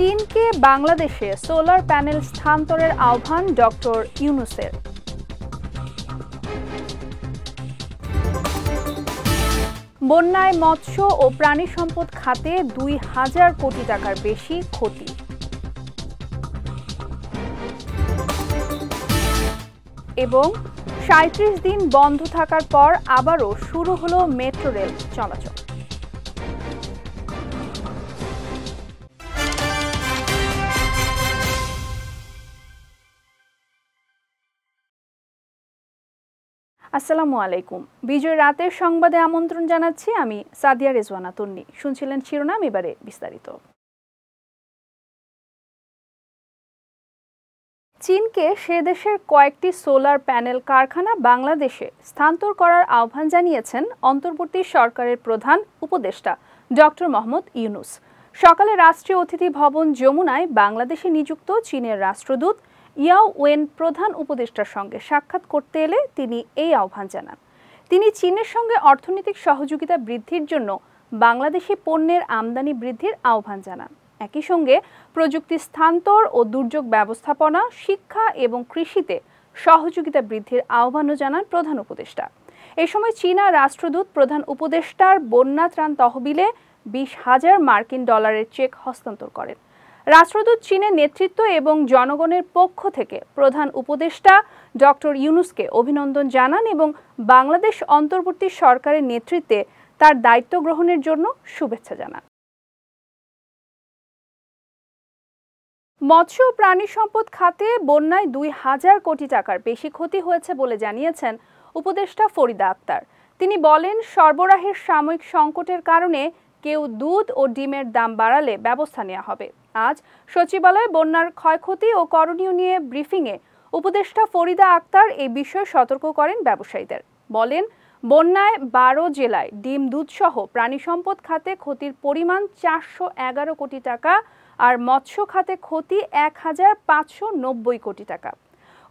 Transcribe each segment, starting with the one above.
চীনকে বাংলাদেশে solar panel স্থানান্তরের আহ্বান ডক্টর ইউনূসের। বন্যায় মৎস্য ও প্রাণী সম্পদ খাতে ২,০০০ কোটি টাকার বেশি ক্ষতি। এবং ৩৭ দিন বন্ধ থাকার পর আবারও শুরু হলো মেট্রো রেল চলাচল। আসসালামু আলাইকুম। বিজয় রাতের সংবাদে আমন্ত্রণ জানাচ্ছি আমি সাদিয়া রেজওয়ানা তন্নি। শুনছিলেন শিরোনাম, এবারে বিস্তারিত। চীনকে সে দেশের কয়েকটি সোলার প্যানেল কারখানা বাংলাদেশে স্থানান্তর করার আহ্বান জানিয়েছেন অন্তর্বর্তী সরকারের প্রধান উপদেষ্টা ডক্টর মোহাম্মদ ইউনূস। সকালে রাষ্ট্রীয় অতিথি ভবন যমুনায় বাংলাদেশে নিযুক্ত চীনের রাষ্ট্রদূত ইয়াও ওয়েন প্রধান উপদেষ্টার সঙ্গে সাক্ষাৎ করতে এলে তিনি এই আহ্বান জানান। তিনি চীনের সঙ্গে অর্থনৈতিক সহযোগিতা বৃদ্ধির জন্য বাংলাদেশি পণ্যের আমদানি বৃদ্ধির আহ্বান জানান। একই সঙ্গে প্রযুক্তি স্থানান্তর ও দুর্যোগ ব্যবস্থাপনা, শিক্ষা এবং কৃষিতে সহযোগিতা বৃদ্ধির আহ্বানও জানান প্রধান উপদেষ্টা। এ সময় চীনা রাষ্ট্রদূত প্রধান উপদেষ্টার বন্যা ত্রাণ তহবিলে ২০,০০০ মার্কিন ডলারের চেক হস্তান্তর করেন। রাষ্ট্রদূত চীনের নেতৃত্ব এবং জনগণের পক্ষ থেকে প্রধান উপদেষ্টা ডক্টর ইউনূসকে অভিনন্দন জানান এবং বাংলাদেশ অন্তর্বর্তী সরকারের নেতৃত্বে তার দায়িত্ব গ্রহণের জন্য শুভেচ্ছা জানান। মৎস্য ও প্রাণী সম্পদ খাতে বন্যায় ২,০০০ কোটি টাকার বেশি ক্ষতি হয়েছে বলে জানিয়েছেন উপদেষ্টা ফরিদা আক্তার। তিনি বলেন, সরবরাহের সাময়িক সংকটের কারণে কেউ দুধ ও ডিমের দাম বাড়ালে ব্যবস্থা নেওয়া হবে। আজ সচিবালয়ে বন্যার ক্ষয়ক্ষতি ও করণীয় নিয়ে ব্রিফিংয়ে উপদেষ্টা ফরিদা আক্তার এই বিষয়ে সতর্ক করেন ব্যবসায়ীদের। বলেন, বন্যায় ১২ জেলায় ডিম, দুধ সহ প্রাণী সম্পদ খাতে ক্ষতির পরিমাণ ৪১১ কোটি টাকা আর মৎস্য খাতে ক্ষতি ১,৫৯০ কোটি টাকা।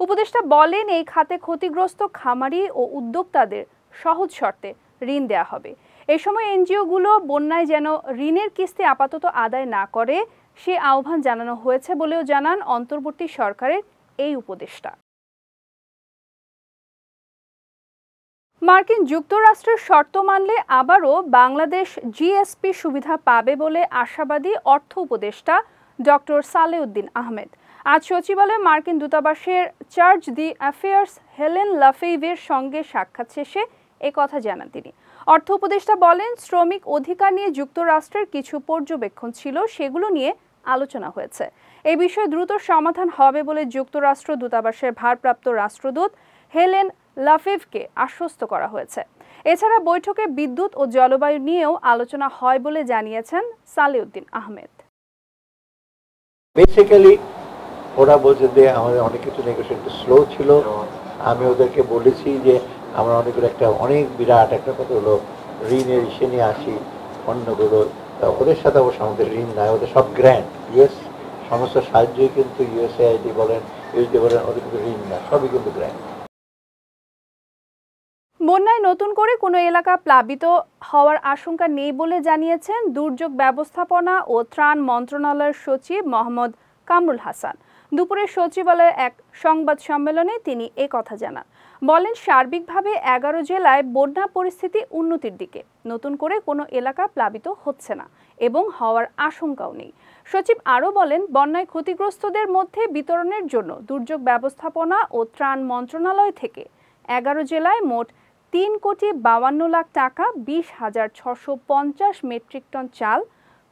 উপদেষ্টা বলেন, এই খাতে ক্ষতিগ্রস্ত খামারি ও উদ্যোক্তাদের সহজ শর্তে ঋণ দেওয়া হবে। এ সময় এনজিওগুলো বন্যায় যেন ঋণের কিস্তি আপাতত আদায় না করে সে আহ্বান জানানো হয়েছে বলেও জানান অন্তর্বর্তী সরকারের এই উপদেষ্টা। মার্কিন যুক্তরাষ্ট্রের শর্ত মানলে আবারও বাংলাদেশ জিএসপি সুবিধা পাবে বলে আশাবাদী অর্থ উপদেষ্টা ডক্টর সালেউদ্দিন আহমেদ। আজ সচিবালয়ে মার্কিন দূতাবাসের চার্জ দি অ্যাফেয়ার্স হেলেন লাফেইভের সঙ্গে সাক্ষাৎ শেষে একথা জানান তিনি। অর্থ উপদেষ্টা বলেন, শ্রমিক অধিকার নিয়ে যুক্তরাষ্ট্রের কিছু পর্যবেক্ষণ ছিল, সেগুলো নিয়ে আলোচনা হয়েছে। এই বিষয়ে দ্রুত সমাধান হবে বলে যুক্তরাষ্ট্র দূতাবাসের ভারপ্রাপ্ত রাষ্ট্রদূত হেলেন লাফেভকে আশ্বস্ত করা হয়েছে। এছাড়া বৈঠকে বিদ্যুৎ ও জলবায়ু নিয়েও আলোচনা হয় বলে জানিয়েছেন সালেউদ্দিন আহমেদ। বেসিক্যালি ওরা বলছে যে আমাদের অনেক কিছু নেগোসিয়েশন স্লো ছিল। আমি ওদেরকে বলেছি যে আমরা অনেক বিরাট একটা কথা হলো ঋণের ইসে নিয়ে আসি অন্যগুলো, ওদের সাথে অবশ্য আমাদের ঋণ নাই, ওদের সব গ্র্যান্ট, ইউএস সমস্ত সাহায্যই কিন্তু ইউএসএআইডি বলেন, ইউএসডি বলেন, ওদের কিন্তু ঋণ না, সবই কিন্তু গ্র্যান্ট। বন্যায় নতুন করে কোনো এলাকা প্লাবিত হওয়ার আশঙ্কা নেই বলে জানিয়েছেন দুর্যোগ ব্যবস্থাপনা ও ত্রাণ মন্ত্রণালয়ের সচিব মোহাম্মদ কামরুল হাসান। দুপুরে সচিবালয়ে এক সংবাদ সম্মেলনে তিনি এই কথা জানান। বলেন, সার্বিকভাবে ১১ জেলায় বন্যা পরিস্থিতি উন্নতির দিকে, নতুন করে কোনো এলাকা প্লাবিত হচ্ছে না এবং হওয়ার আশঙ্কাও নেই। সচিব আরও বলেন, বন্যায় ক্ষতিগ্রস্তদের মধ্যে বিতরণের জন্য দুর্যোগ ব্যবস্থাপনা ও ত্রাণ মন্ত্রণালয় থেকে ১১ জেলায় মোট ৩,৫২ লাখ টাকা, ২০,৬৫০ মেট্রিক টন চাল,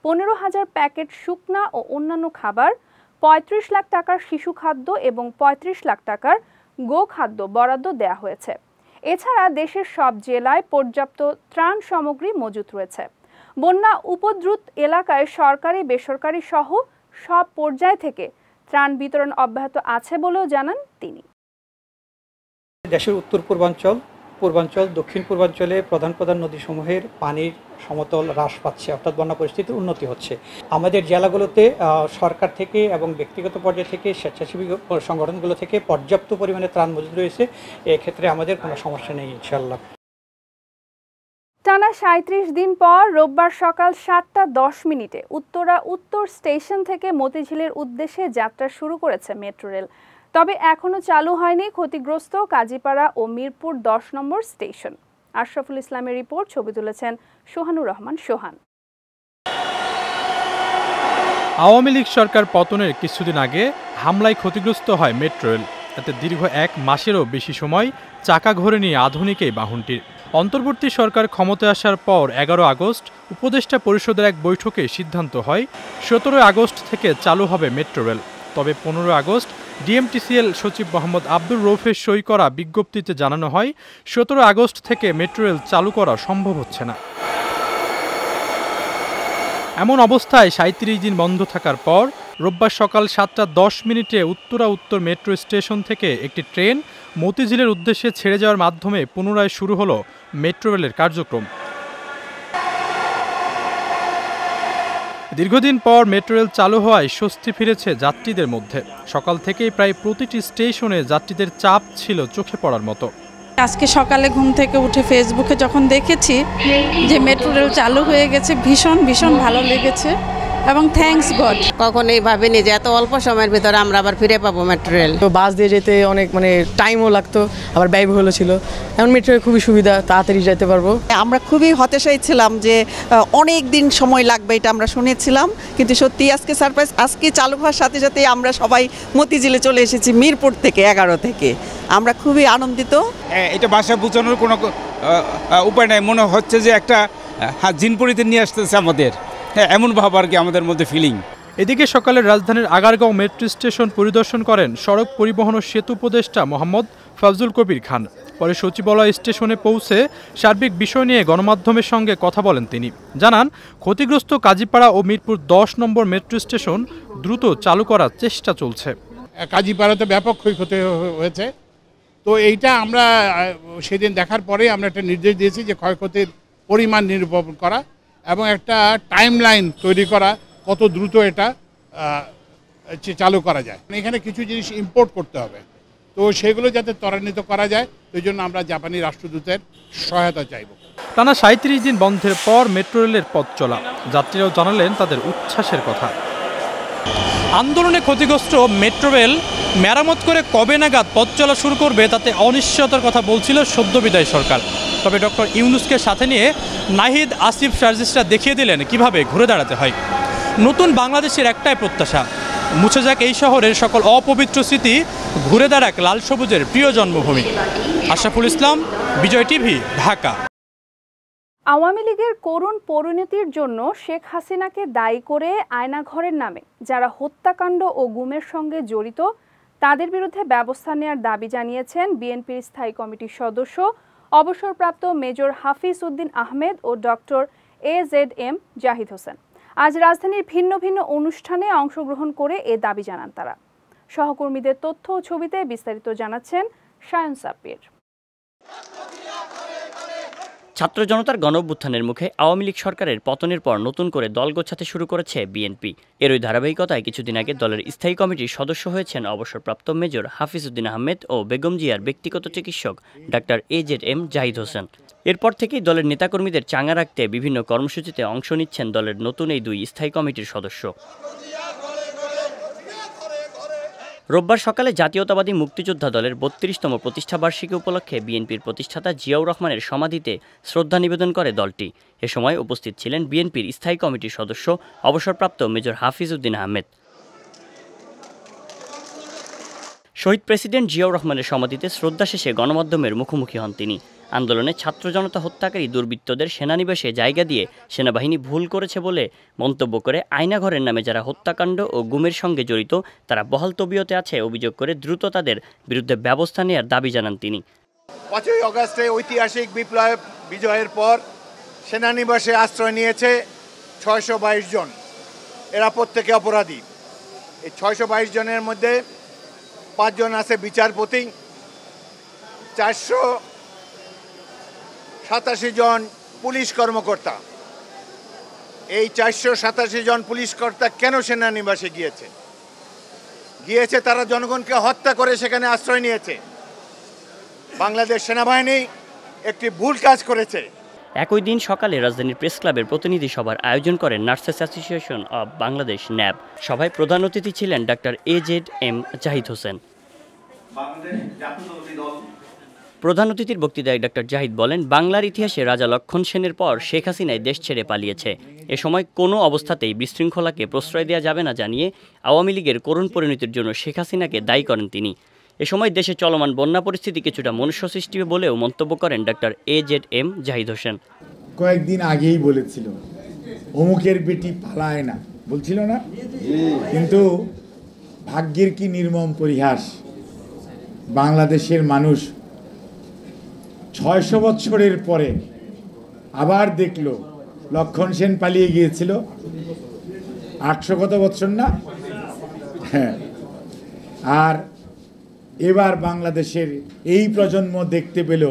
১৫,০০০ প্যাকেট শুকনা ও অন্যান্য খাবার, ৩৫ লাখ টাকার শিশু খাদ্য এবং ৩৫ লাখ টাকার গোখাদ্য বরাদ্দ দেওয়া হয়েছে। এছাড়া দেশের সব জেলায় পর্যাপ্ত ত্রাণ সামগ্রী মজুত রয়েছে। বন্যা উপদ্রুত এলাকায় সরকারি, বেসরকারি সহ সব পর্যায় থেকে ত্রাণ বিতরণ অব্যাহত আছে বলেও জানান তিনি। দেশের উত্তর পূর্বাঞ্চল, পূর্বাঞ্চল, দক্ষিণ পূর্বাঞ্চলে প্রধান প্রধান নদীসমূহের পানির সমতল হ্রাস পাচ্ছে, অর্থাৎ বন্যা পরিস্থিতির উন্নতি হচ্ছে। আমাদের জেলাগুলোতে সরকার থেকে এবং ব্যক্তিগত পর্যায় থেকে, স্বেচ্ছাসেবী সংগঠনগুলো থেকে পর্যাপ্ত পরিমাণে ত্রাণ মজুদ রয়েছে। এক্ষেত্রে আমাদের কোনো সমস্যা নেই ইনশাআল্লাহ। টানা ৩৭ দিন পর রোববার সকাল ৭টা ১০ উত্তরা উত্তর স্টেশন থেকে মতিঝিলের উদ্দেশ্যে যাত্রা শুরু করেছে মেট্রো রেল। তবে এখনও চালু হয়নি ক্ষতিগ্রস্ত কাজীপাড়া ও মিরপুর ১০ নম্বর স্টেশন। আশরাফুল ইসলামের রিপোর্ট, ছবি তুলেছেন সোহানুর রহমান সোহান। আওয়ামী লীগ সরকার পতনের কিছুদিন আগে হামলায় ক্ষতিগ্রস্ত হয় মেট্রো রেল। এতে দীর্ঘ ১ মাসেরও বেশি সময় চাকা ঘোরে নিয়ে আধুনিক এই বাহনটির। অন্তর্বর্তী সরকার ক্ষমতায় আসার পর ১১ আগস্ট উপদেষ্টা পরিষদের এক বৈঠকে সিদ্ধান্ত হয় ১৭ আগস্ট থেকে চালু হবে মেট্রো রেল। তবে ১৫ আগস্ট ডিএমটিসিএল সচিব মোহাম্মদ আব্দুর রৌফের সই করা বিজ্ঞপ্তিতে জানানো হয় ১৭ আগস্ট থেকে মেট্রো রেল চালু করা সম্ভব হচ্ছে না। এমন অবস্থায় ৩৭ দিন বন্ধ থাকার পর রোববার সকাল ৭টা ১০ উত্তরা উত্তর মেট্রো স্টেশন থেকে একটি ট্রেন মতিঝিলের উদ্দেশ্যে ছেড়ে যাওয়ার মাধ্যমে পুনরায় শুরু হলো মেট্রো রেলের কার্যক্রম। দীর্ঘদিন পর মেট্রো রেল চালু হওয়ায় স্বস্তি ফিরেছে যাত্রীদের মধ্যে। সকাল থেকেই প্রায় প্রতিটি স্টেশনে যাত্রীদের চাপ ছিল চোখে পড়ার মতো। আজকে সকালে ঘুম থেকে উঠে ফেসবুকে যখন দেখেছি যে মেট্রো রেল চালু হয়ে গেছে, ভীষণ ভীষণ ভালো লেগেছে এবং থ্যাঙ্কস গড। কখনোই ভাবিনি যে এত অল্প সময়ের ভিতরে আমরা আবার ফিরে পাবো মেট্রো রেল। তো বাস দিয়ে যেতে অনেক টাইমও লাগতো, আবার ব্যয়বহুল ছিল। এখন মেট্রো রেল খুবই সুবিধা, তাড়াতাড়ি যেতে পারবো। আমরা খুবই হতাশায় ছিলাম যে অনেক দিন সময় লাগবে, এটা আমরা শুনেছিলাম, কিন্তু সত্যি আজকে সারপ্রাইজ। আজকে চালু হওয়ার সাথে সাথে আমরা সবাই মতিঝিলে চলে এসেছি মিরপুর থেকে 11 থেকে। আমরা খুবই আনন্দিত। এটা ভাষা বোঝানোর কোনো উপায় নাই, মনে হচ্ছে যে একটা জিনপুরিতে নিয়ে আসতেছে আমাদের, এমন ভাব আর কি আমাদের মধ্যে ফিলিং। এদিকে সকালে রাজধানীর আগারগাঁও মেট্রো স্টেশন পরিদর্শন করেন সড়ক পরিবহন ও সেতু উপদেষ্টা মোহাম্মদ ফজলুল কবির খান। পরে সচিবালয় স্টেশনে পৌঁছে সার্বিক বিষয় নিয়ে গণমাধ্যমের সঙ্গে কথা বলেন তিনি। জানান, ক্ষতিগ্রস্ত কাজীপাড়া ও মিরপুর ১০ নম্বর মেট্রো স্টেশন দ্রুত চালু করার চেষ্টা চলছে। কাজীপাড়াতে ব্যাপক ক্ষয়ক্ষতি হয়েছে, তো এইটা আমরা সেদিন দেখার পরে আমরা একটা নির্দেশ দিয়েছি যে ক্ষয়ক্ষতির পরিমাণ নিরূপণ করা এবং একটা টাইমলাইন তৈরি করা, কত দ্রুত এটা চালু করা যায়। এখানে কিছু জিনিস ইম্পোর্ট করতে হবে, তো সেগুলো যাতে ত্বরান্বিত করা যায়, সেই জন্য আমরা জাপানি রাষ্ট্রদূতের সহায়তা চাইব। টানা ৩৭ দিন বন্ধের পর মেট্রো রেলের পথ চলা, যাত্রীরাও জানালেন তাদের উচ্ছ্বাসের কথা। আন্দোলনে ক্ষতিগ্রস্ত মেট্রো রেল মেরামত করে কবে নাগাদ পথ চলা শুরু করবে তাতে অনিশ্চয়তার কথা বলছিল সদ্য বিদায়ী সরকার। তবে ডক্টর ইউনূসকে সাথে নিয়ে নাহিদ আসিফ সার্জিসরা দেখিয়ে দিলেন কিভাবে ঘুরে দাঁড়াতে হয়। নতুন বাংলাদেশের একটাই প্রত্যাশা, মুছে যাক এই শহরের সকল অপবিত্র স্মৃতি, ঘুরে দাঁড়াক লাল সবুজের প্রিয় জন্মভূমি। আশরাফুল ইসলাম, বিজয় টিভি, ঢাকা। আওয়ামী লীগের করুণ পরিণতির জন্য শেখ হাসিনাকে দায়ী করে আয়নাঘরের নামে যারা হত্যাকাণ্ড ও গুমের সঙ্গে জড়িত তাদের বিরুদ্ধে ব্যবস্থা নেওয়ার দাবি জানিয়েছেন বিএনপির স্থায়ী কমিটির সদস্য অবসরপ্রাপ্ত মেজর হাফিজ উদ্দিন আহমেদ ও ডক্টর AZM জাহিদ হোসেন। আজ রাজধানীর ভিন্ন ভিন্ন অনুষ্ঠানে অংশগ্রহণ করে এ দাবি জানান তারা। সহকর্মীদের তথ্য ও ছবিতে বিস্তারিত জানাচ্ছেন সায়ন সাব্বির। ছাত্র জনতার গণঅভ্যুত্থানের মুখে আওয়ামী লীগ সরকারের পতনের পর নতুন করে দল গোছাতে শুরু করেছে বিএনপি। এরই ধারাবাহিকতায় কিছুদিন আগে দলের স্থায়ী কমিটির সদস্য হয়েছেন অবসরপ্রাপ্ত মেজর হাফিজ উদ্দিন আহমেদ ও বেগম জিয়ার ব্যক্তিগত চিকিৎসক ডাক্তার AZM জাহিদ হোসেন। এরপর থেকেই দলের নেতাকর্মীদের চাঙ্গা রাখতে বিভিন্ন কর্মসূচিতে অংশ নিচ্ছেন দলের নতুন এই দুই স্থায়ী কমিটির সদস্য। রোববার সকালে জাতীয়তাবাদী মুক্তিযোদ্ধা দলের ৩২তম প্রতিষ্ঠাবার্ষিকী উপলক্ষে বিএনপির প্রতিষ্ঠাতা জিয়াউর রহমানের সমাধিতে শ্রদ্ধা নিবেদন করে দলটি। এ সময় উপস্থিত ছিলেন বিএনপির স্থায়ী কমিটির সদস্য অবসরপ্রাপ্ত মেজর হাফিজ উদ্দিন আহমেদ। শহীদ প্রেসিডেন্ট জিয়াউর রহমানের সমাধিতে শ্রদ্ধা শেষে গণমাধ্যমের মুখোমুখি হন তিনি। আন্দোলনে ছাত্র জনতা হত্যাকারী দুর্বৃত্তদের সেনানিবাসে জায়গা দিয়ে সেনাবাহিনী ভুল করেছে বলে মন্তব্য করে আয়নাঘরের নামে যারা হত্যাকাণ্ড ও গুমের সঙ্গে জড়িত তারা বহাল তবিয়তে আছে অভিযোগ করে দ্রুত তাদের বিরুদ্ধে ব্যবস্থা নেওয়ার দাবি জানান তিনি। ৫ই আগস্টে ঐতিহাসিক বিপ্লব বিজয়ের পর সেনানিবাসে আশ্রয় নিয়েছে ৬২২ জন। এরা প্রত্যেকে অপরাধী। এই ৬২২ জনের মধ্যে ৫ জন আছে বিচারপতি, ৪৮৭ জন পুলিশ কর্মকর্তা। এই ৪৮৭ জন পুলিশ কর্তা কেন সেনানিবাসে গিয়েছে তারা জনগণকে হত্যা করে সেখানে আশ্রয় নিয়েছে। বাংলাদেশ সেনাবাহিনী একটি ভুল কাজ করেছে। একই দিন সকালে রাজধানীর প্রেস ক্লাবের প্রতিনিধি সভার আয়োজন করেন নার্সেস অ্যাসোসিয়েশন অব বাংলাদেশ ন্যাব। সভায় প্রধান অতিথি ছিলেন ডাক্তার AZM জাহিদ হোসেন। প্রধান অতিথির বক্তৃতায় ডাক্তার জাহিদ বলেন, বাংলার ইতিহাসে রাজা লক্ষণ সেনের পর শেখ হাসিনাই দেশ ছেড়ে পালিয়েছে। এ সময় কোনো অবস্থাতেই বিশৃঙ্খলাকে প্রশ্রয় দেওয়া যাবে না জানিয়ে আওয়ামী লীগের করুণ পরিণতির জন্য শেখ হাসিনাকে দায়ী করেন তিনি। এ সময় দেশে চলমান বন্যা পরিস্থিতি কিছুটা মনুষ্য সৃষ্টি বলেও মন্তব্য করেন ডাক্তার AZM জাহিদ হোসেন। কয়েকদিন আগেই বলেছিল অমুকের বেটি পালায় না, বলছিল না? কিন্তু ভাগ্যের কি নির্মম পরিহাস, বাংলাদেশের মানুষ 600 বছরের পরে আবার দেখলো লক্ষণ সেন পালিয়ে গিয়েছিল 800 কত বছর না, হ্যাঁ, আর এবার বাংলাদেশের এই প্রজন্ম দেখতে পেল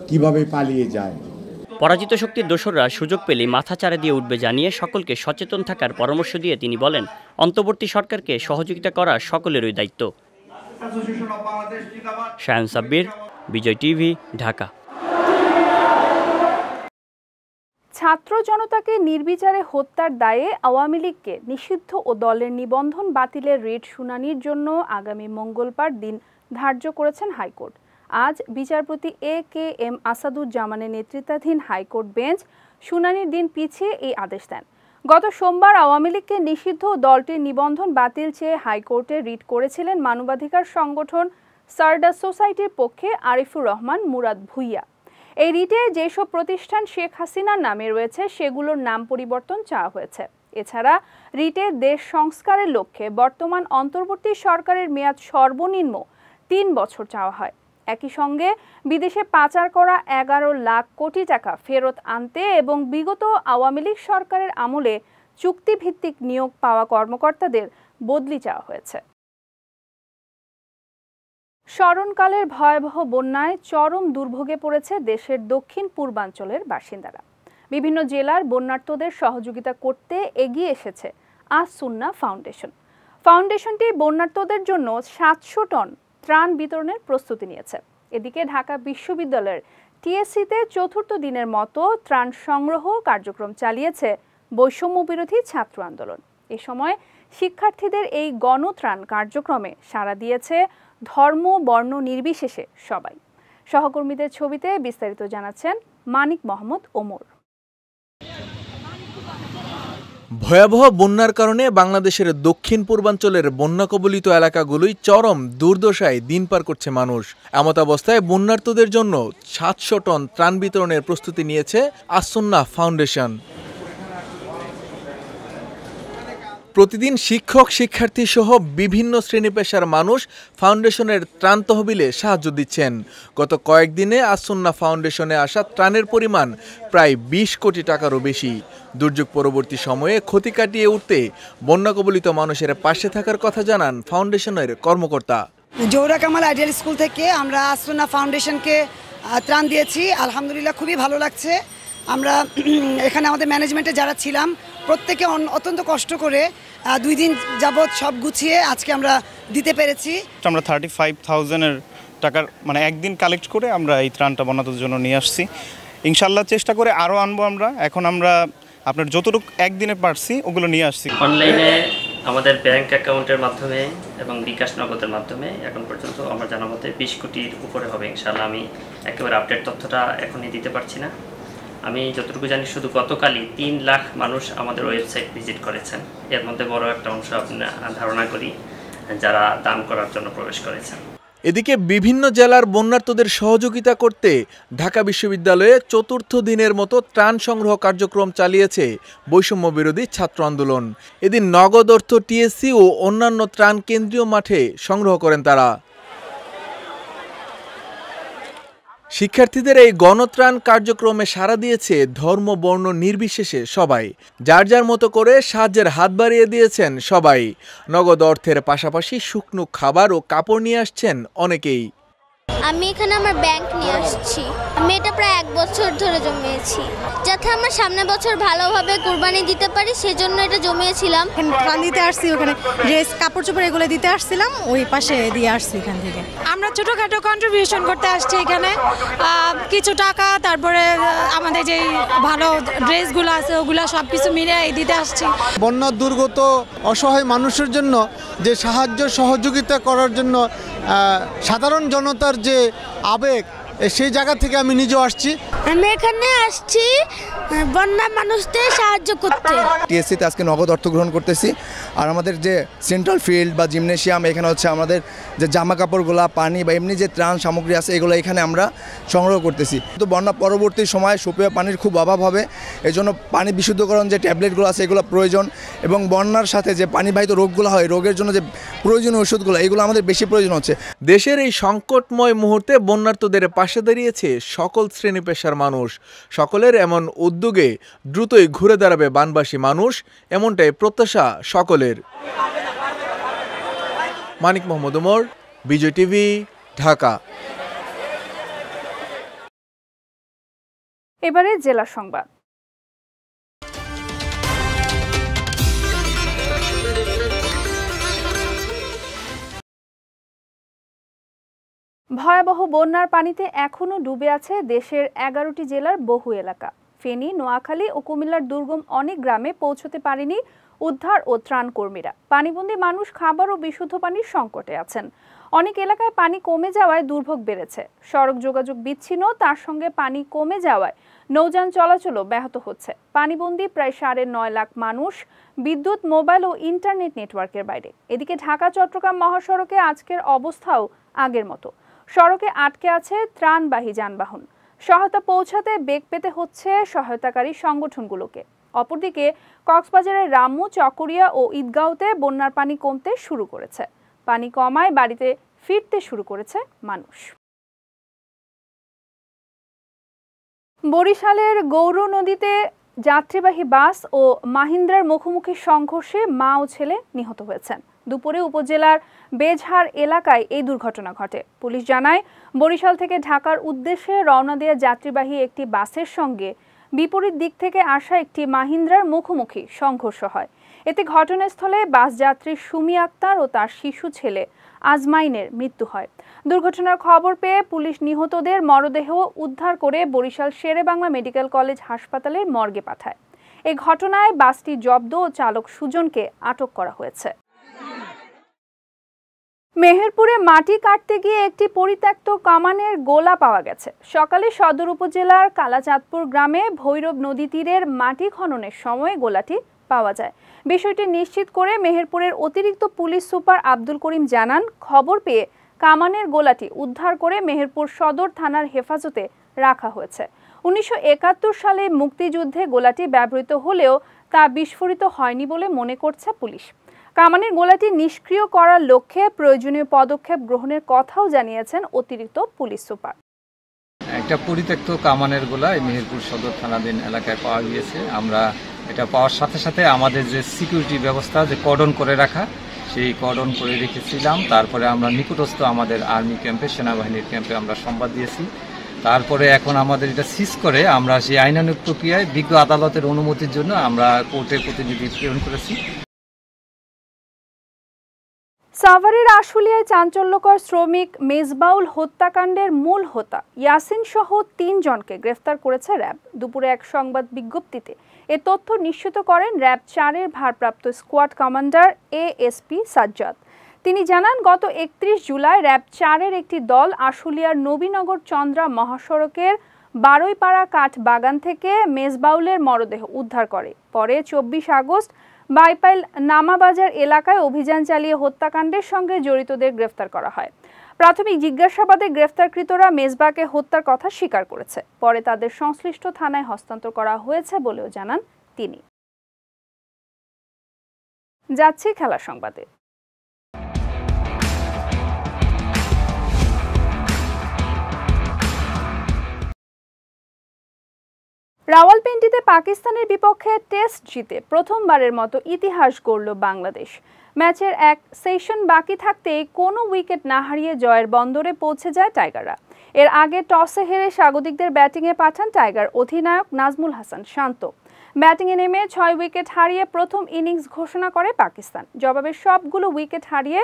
কিভাবে পালিয়ে যায়। পরাজিত শক্তির দোসররা সুযোগ পেলে মাথা চারা দিয়ে উঠবে জানিয়ে সকলকে সচেতন থাকার পরামর্শ দিয়ে তিনি বলেন, অন্তর্বর্তী সরকারকে সহযোগিতা করা সকলেরই দায়িত্ব। শায়ন সাব্বির, বিজয় টিভি, ঢাকা। ছাত্র জনতাকে নির্বিচারে হত্যার দায়ে আওয়ামী লীগকে নিষিদ্ধ ও দলের নিবন্ধন বাতিলের রিট শুনানির জন্য আগামী মঙ্গলবার দিন ধার্য করেছেন হাইকোর্ট। আজ বিচারপতি AKM আসাদুজ্জামানের নেতৃত্বাধীন হাইকোর্ট বেঞ্চ শুনানির দিন পিছিয়ে এই আদেশ দেন। গত সোমবার আওয়ামী লীগকে নিষিদ্ধ দলটির নিবন্ধন বাতিল চেয়ে হাইকোর্টে রিট করেছিলেন মানবাধিকার সংগঠন সারডা সোসাইটির পক্ষে আরিফুর রহমান মুরাদ ভুইয়া। এই রিটে যেসব প্রতিষ্ঠান শেখ হাসিনার নামে রয়েছে সেগুলোর নাম পরিবর্তন চাওয়া হয়েছে। এছাড়া রিটে দেশ সংস্কারের লক্ষ্যে বর্তমান অন্তর্বর্তী সরকারের মেয়াদ সর্বনিম্ন 3 বছর চাওয়া হয়। একই সঙ্গে বিদেশে পাচার করা 11 লাখ কোটি টাকা ফেরত আনতে এবং বিগত আওয়ামী লীগ সরকারের আমলে চুক্তিভিত্তিক নিয়োগ পাওয়া কর্মকর্তাদের বদলি চাওয়া হয়েছে। স্মরণকালের ভয়াবহ বন্যায় চরম দুর্ভোগে পড়েছে দেশের দক্ষিণ পূর্বাঞ্চলের বাসিন্দারা। বিভিন্ন জেলার বন্যার্তদের সহযোগিতা করতে এগিয়ে এসেছে আস সুন্নাহ ফাউন্ডেশন। ফাউন্ডেশনটি বন্যার্তদের জন্য 700 টন ত্রাণ বিতরণের প্রস্তুতি নিয়েছে। এদিকে ঢাকা বিশ্ববিদ্যালয়ের TSC-তে চতুর্থ দিনের মতো ত্রাণ সংগ্রহ কার্যক্রম চালিয়েছে বৈষম্য বিরোধী ছাত্র আন্দোলন। এ সময় শিক্ষার্থীদের এই গণত্রাণ কার্যক্রমে সাড়া দিয়েছে ধর্ম বর্ণ নির্বিশেষে সবাই। সহকর্মীদের ছবিতে বিস্তারিত জানাচ্ছেন মানিক মোহাম্মদ ওমর। ভয়াবহ বন্যার কারণে বাংলাদেশের দক্ষিণ পূর্বাঞ্চলের বন্যা কবলিত এলাকাগুলোই চরম দুর্দশায় দিন পার করছে মানুষ। এমত অবস্থায় বন্যার্তদের জন্য 700 টন ত্রাণ বিতরণের প্রস্তুতি নিয়েছে আস সুন্নাহ ফাউন্ডেশন। প্রতিদিন শিক্ষক শিক্ষার্থী সহ বিভিন্ন শ্রেণী পেশার মানুষ ফাউন্ডেশনের ত্রাণ তহবিলে সাহায্য দিচ্ছেন। গত কয়েকদিনে আস সুন্নাহ ফাউন্ডেশনে আসা ত্রাণের পরিমাণ প্রায় 20 কোটি টাকারও বেশি। দুর্যোগ পরবর্তী সময়ে ক্ষতি কাটিয়ে উঠতে বন্যা কবলিত মানুষের পাশে থাকার কথা জানান ফাউন্ডেশনের কর্মকর্তা। জোহরা কামাল আইডিয়াল স্কুল থেকে আমরা আস সুন্নাহ ফাউন্ডেশনকে ত্রাণ দিয়েছি। আলহামদুলিল্লাহ খুবই ভালো লাগছে। আমরা এখানে আমাদের ম্যানেজমেন্টে যারা ছিলাম প্রত্যেকে অত্যন্ত কষ্ট করে 2 দিন যাবৎ সব গুছিয়ে আজকে আমরা দিতে পেরেছি। আমরা 35,000-এর টাকার মানে একদিন কালেক্ট করে আমরা এই ত্রাণটা বন্যার্তদের জন্য নিয়ে আসছি। ইনশাল্লাহ চেষ্টা করে আরও আনবো আমরা। এখন আমরা আপনার যতটুকু একদিনে পারছি ওগুলো নিয়ে আসছি। অনলাইনে আমাদের ব্যাংক অ্যাকাউন্টের মাধ্যমে এবং বিকাশ নগদের মাধ্যমে এখন পর্যন্ত আমার জানা মতে 20 কোটির উপরে হবে ইনশাল্লাহ। আমি একেবারে আপডেট তথ্যটা এখনই দিতে পারছি না। আমি যতটুকু জানি শুধু গতকালই 3 লাখ মানুষ আমাদের ওয়েবসাইট ভিজিট করেছেন। এর মধ্যে বড় একটা অংশ আপনার ধারণা করি যারা দান করার জন্য প্রবেশ করেছেন। এদিকে বিভিন্ন জেলার বন্যার্তদের সহযোগিতা করতে ঢাকা বিশ্ববিদ্যালয়ে চতুর্থ দিনের মতো ত্রাণ সংগ্রহ কার্যক্রম চালিয়েছে বৈষম্য বিরোধী ছাত্র আন্দোলন। এদিন নগদ অর্থ TSC ও অন্যান্য ত্রাণ কেন্দ্রীয় মাঠে সংগ্রহ করেন তারা। শিক্ষার্থীদের এই গণত্রাণ কার্যক্রমে সাড়া দিয়েছে ধর্ম বর্ণ নির্বিশেষে সবাই। যার যার মতো করে সাহায্যের হাত বাড়িয়ে দিয়েছেন সবাই। নগদ অর্থের পাশাপাশি শুকনো খাবার ও কাপড় নিয়ে আসছেন অনেকেই। আমি এখানে আমার ব্যাংক নিয়ে আসছি। আমি এটা প্রায় 1 বছর ধরে জমিয়েছি, যাতে আমরা সামনের বছর ভালোভাবে কুরবানি দিতে পারি, সেজন্য এটা জমিয়েছিলাম। ত্রাণ দিতে আসছি, ওখানে ড্রেস কাপড় চোপড় এগুলো দিতে আসছিলাম, ওই পাশে দিয়ে আসছি এখান থেকে। আমরা ছোটোখাটো কন্ট্রিবিউশন করতে আসছি এখানে, কিছু টাকা, তারপরে আমাদের যেই ভালো ড্রেসগুলো আছে ওগুলো সব কিছু মিলে দিতে আসছি। বন্যা দুর্গত অসহায় মানুষের জন্য যে সাহায্য সহযোগিতা করার জন্য সাধারণ জনতার যে আবেগ, সেই জায়গা থেকে আমি নিজেও আসছি। আমি এখানে আসছি বন্যা মানুষদের সাহায্য করতে। টিএসসিতে আজকে নগদ অর্থ গ্রহণ করতেছি। আর আমাদের যে সেন্ট্রাল ফিল্ড বা জিমনেশিয়াম, এখানে হচ্ছে আমাদের যে জামা কাপড়গুলো, পানি বা এমনি যে ত্রাণ সামগ্রী আছে, এগুলো এখানে আমরা সংগ্রহ করতেছি। তো বন্যা পরবর্তী সময়ে সুপেয় পানির খুব অভাব হবে, এই জন্য পানি বিশুদ্ধকরণ যে ট্যাবলেটগুলো আছে এগুলো প্রয়োজন, এবং বন্যার সাথে যে পানিবাহিত রোগগুলো হয়, রোগের জন্য যে প্রয়োজনীয় ওষুধগুলো, এগুলো আমাদের বেশি প্রয়োজন হচ্ছে। দেশের এই সংকটময় মুহূর্তে বন্যার্তদের পাশে দাঁড়িয়েছে সকল শ্রেণী পেশার মানুষ। সকলের এমন উদ্যোগে দ্রুতই ঘুরে দাঁড়াবে বানবাসী মানুষ, এমনটাই প্রত্যাশা সকলের। মানিক মোহাম্মদ ওমর, বিজয় টিভি, ঢাকা। এবারে জেলা সংবাদ। ভয়াবহ বন্যার পানিতে এখনও ডুবে আছে দেশের 11টি জেলার বহু এলাকা। ফেনী, নোয়াখালী ও কুমিল্লার দুর্গম অনেক গ্রামে পৌঁছতে পারেনি উদ্ধার ও ত্রাণ কর্মীরা। পানিবন্দী মানুষ খাবার ও বিশুদ্ধ পানির সংকটে আছেন। অনেক এলাকায় পানি কমে যাওয়ায় দুর্ভোগ বেড়েছে। সড়ক যোগাযোগ বিচ্ছিন্ন, তার সঙ্গে পানি কমে যাওয়ায় নৌযান চলাচলও ব্যাহত হচ্ছে। পানিবন্দী প্রায় 9.5 লাখ মানুষ বিদ্যুৎ, মোবাইল ও ইন্টারনেট নেটওয়ার্কের বাইরে। এদিকে ঢাকা-চট্টগ্রাম মহাসড়কে আজকের অবস্থাও আগের মতো। সড়কে আটকে আছে ত্রাণবাহী যানবাহন। সহায়তা পৌঁছাতে বেগ পেতে হচ্ছে সহায়তাকারী সংগঠনগুলোকে। অপরদিকে কক্সবাজারের রামু, চকরিয়া ও ঈদগাঁওতে বন্যার পানি কমতে শুরু করেছে। পানি কমায় বাড়িতে ফিরতে শুরু করেছে মানুষ। বরিশালের গৌর নদীতে যাত্রীবাহী বাস ও মাহিন্দ্রার মুখোমুখি সংঘর্ষে মা ও ছেলে নিহত হয়েছেন। দুপুরে উপজেলার বেজহার এলাকায় এই দুর্ঘটনা ঘটে। পুলিশ জানায়, বরিশাল থেকে ঢাকার উদ্দেশ্যে রওনা দেওয়া যাত্রীবাহী একটি বাসের সঙ্গে বিপরীত দিক থেকে আসা একটি মাহিন্দ্রার মুখোমুখি সংঘর্ষ হয়। এতে ঘটনাস্থলে বাস যাত্রী সুমি আক্তার ও তার শিশু ছেলে আজমাইনের মৃত্যু হয়। দুর্ঘটনার খবর পেয়ে পুলিশ নিহতদের মরদেহ উদ্ধার করে বরিশাল শেরেবাংলা মেডিকেল কলেজ হাসপাতালের মর্গে পাঠায়। এই ঘটনায় বাসটি জব্দ ও চালক সুজনকে আটক করা হয়েছে। মেহেরপুরে মাটি কাটতে গিয়ে একটি পরিত্যক্ত কামানের গোলা পাওয়া গেছে। সকালে সদর উপজেলার কালাচাঁদপুর গ্রামে ভৈরব নদী তীরের মাটি খননের সময় গোলাটি পাওয়া যায়। বিষয়টি নিশ্চিত করে মেহেরপুরের অতিরিক্ত পুলিশ সুপার আব্দুল করিম জানান, খবর পেয়ে কামানের গোলাটি উদ্ধার করে মেহেরপুর সদর থানার হেফাজতে রাখা হয়েছে। 1971 সালে মুক্তিযুদ্ধে গোলাটি ব্যবহৃত হলেও তা বিস্ফোরিত হয়নি বলে মনে করছে পুলিশ। কামানের গোলাটি নিষ্ক্রিয় করার লক্ষ্যে প্রয়োজনীয় পদক্ষেপ গ্রহণের কথাও জানিয়েছেন অতিরিক্ত পুলিশ সুপার। একটা পরিত্যক্ত কামানের গোলা এই মেহেরপুর সদর থানাধীন এলাকায় পাওয়া গিয়েছে। আমরা এটা পাওয়ার সাথে সাথে আমাদের যে সিকিউরিটি ব্যবস্থা, যে কর্ডন করে রাখা, সেই কর্ডন করে রেখেছিলাম। তারপরে আমরা নিকটস্থ আমাদের আর্মি ক্যাম্পে, সেনাবাহিনীর ক্যাম্পে আমরা সংবাদ দিয়েছি। তারপরে এখন আমাদের এটা সিজ করে আমরা সেই আইনানুগ প্রক্রিয়ায় বিজ্ঞ আদালতের অনুমতির জন্য আমরা কোর্টের প্রতিনিধি প্রেরণ করেছি। সাভারের আশুলিয়ায় চাঞ্চল্যকর শ্রমিক মেজবাউল হত্যাকাণ্ডের মূল হোতা ইয়াসিন সহ 3 জনকে গ্রেফতার করেছে র্যাব। দুপুরে এক সংবাদ বিজ্ঞপ্তিতে এ তথ্য নিশ্চিত করেন র্যাব 4-এর ভারপ্রাপ্ত স্কোয়াড কমান্ডার এএসপি সাজ্জাদ। তিনি জানান, গত 31 জুলাই র্যাব 4-এর একটি দল আশুলিয়ার নবীনগর চন্দ্রা মহাসড়কের বারৈপাড়া কাঠ বাগান থেকে মেজবাউলের মরদেহ উদ্ধার করে। পরে 24 আগস্ট বাইপাইল নামাবাজার এলাকায় অভিযান চালিয়ে হত্যাকাণ্ডের সঙ্গে জড়িতদের গ্রেফতার করা হয়। প্রাথমিক জিজ্ঞাসাবাদে গ্রেফতারকৃতরা মেজবাকে হত্যার কথা স্বীকার করেছে। পরে তাদের সংশ্লিষ্ট থানায় হস্তান্তর করা হয়েছে বলেও জানান তিনি। যাচ্ছি খেলা সংবাদে। রাওয়ালপিন্ডিতে পাকিস্তানের বিপক্ষে টেস্ট জিতে প্রথমবারের মতো ইতিহাস গড়ল বাংলাদেশ। ম্যাচের এক সেশন বাকি থাকতেই কোনো উইকেট না হারিয়ে জয়ের বন্দরে পৌঁছে যায় টাইগাররা। এর আগে টসে হেরে স্বাগতিকদের ব্যাটিংয়ে পাঠান টাইগার অধিনায়ক নাজমুল হাসান শান্ত। ব্যাটিংয়ে নেমে 6 উইকেট হারিয়ে প্রথম ইনিংস ঘোষণা করে পাকিস্তান। জবাবে সবগুলো উইকেট হারিয়ে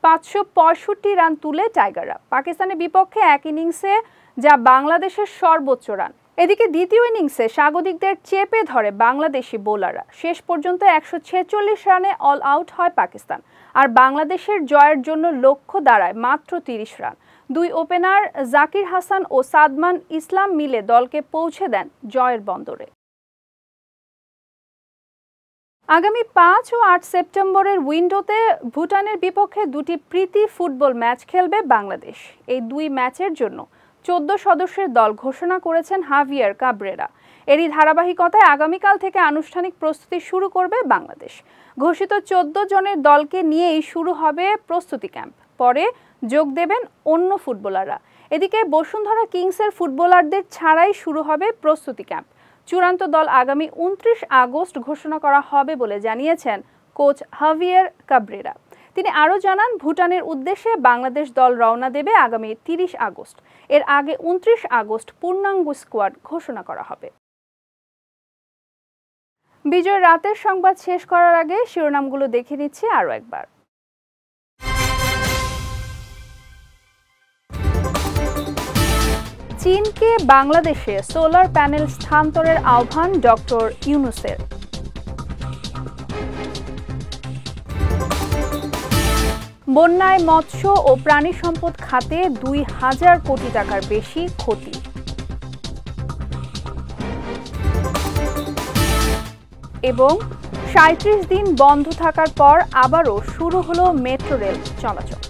565 রান তুলে টাইগাররা। পাকিস্তানের বিপক্ষে এক ইনিংসে যা বাংলাদেশের সর্বোচ্চ রান। এদিকে দ্বিতীয় ইনিংসে স্বাগতিকদের চেপে ধরে বাংলাদেশি বোলাররা। শেষ পর্যন্ত 146 রানে অল আউট হয় পাকিস্তান। আর বাংলাদেশের জয়ের জন্য লক্ষ্য দাঁড়ায় মাত্র 30 রান। দুই ওপেনার জাকির হাসান ও সাদমান ইসলাম মিলে দলকে পৌঁছে দেন জয়ের বন্দরে। আগামী 5 ও 8 সেপ্টেম্বরের উইন্ডোতে ভুটানের বিপক্ষে দুটি প্রীতি ফুটবল ম্যাচ খেলবে বাংলাদেশ। এই দুই ম্যাচের জন্য 14 সদস্যের দল ঘোষণা করেছেন হাভিয়ার কাবরেরা। এরই ধারাবাহিকতায় আগামীকাল থেকে আনুষ্ঠানিক প্রস্তুতি শুরু করবে বাংলাদেশ। ঘোষিত 14 জনের দলকে নিয়েই শুরু হবে প্রস্তুতি ক্যাম্প। পরে যোগ দেবেন অন্য ফুটবলাররা। এদিকে বসুন্ধরা কিংসের ফুটবলারদের ছাড়াই শুরু হবে প্রস্তুতি ক্যাম্প। চূড়ান্ত দল আগামী 29 আগস্ট ঘোষণা করা হবে বলে জানিয়েছেন কোচ হাভিয়ার কাবরেরা। তিনি আরও জানান, ভুটানের উদ্দেশ্যে বাংলাদেশ দল রওনা দেবে আগামী 30 আগস্ট। এর আগে 29 আগস্ট পূর্ণাঙ্গ স্কোয়াড ঘোষণা করা হবে। বিজয় রাতের সংবাদ শেষ করার আগে শিরোনামগুলো দেখে নিচ্ছি আরও একবার। চীনকে বাংলাদেশে সোলার প্যানেল স্থানান্তরের আহ্বান ডক্টর ইউনূসের। বন্যায় মৎস্য ও প্রাণী সম্পদ খাতে 2000 কোটি টাকার বেশি ক্ষতি। এবং 37 দিন বন্ধ থাকার পর আবারও শুরু হলো মেট্রো রেল চলাচল।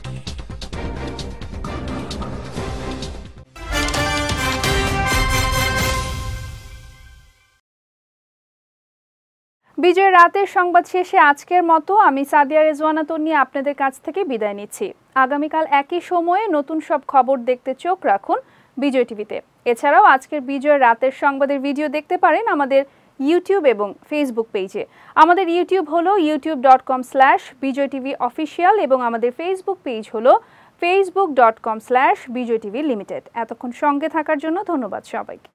বিজয় রাতের সংবাদ শেষে আজকের মতো আমি সাদিয়া রেজওয়ানা তন্নি আপনাদের কাছ থেকে বিদায় নিচ্ছি। আগামীকাল একই সময়ে নতুন সব খবর দেখতে চোখ রাখুন বিজয় টিভিতে। এছাড়াও আজকের বিজয় রাতের সংবাদের ভিডিও দেখতে পারেন আমাদের ইউটিউব এবং ফেসবুক পেজে। আমাদের ইউটিউব হলো youtube.com/BJTV অফিসিয়াল এবং আমাদের ফেসবুক পেজ হলো facebook.com/BJTV Limited। এতক্ষণ সঙ্গে থাকার জন্য ধন্যবাদ সবাইকে।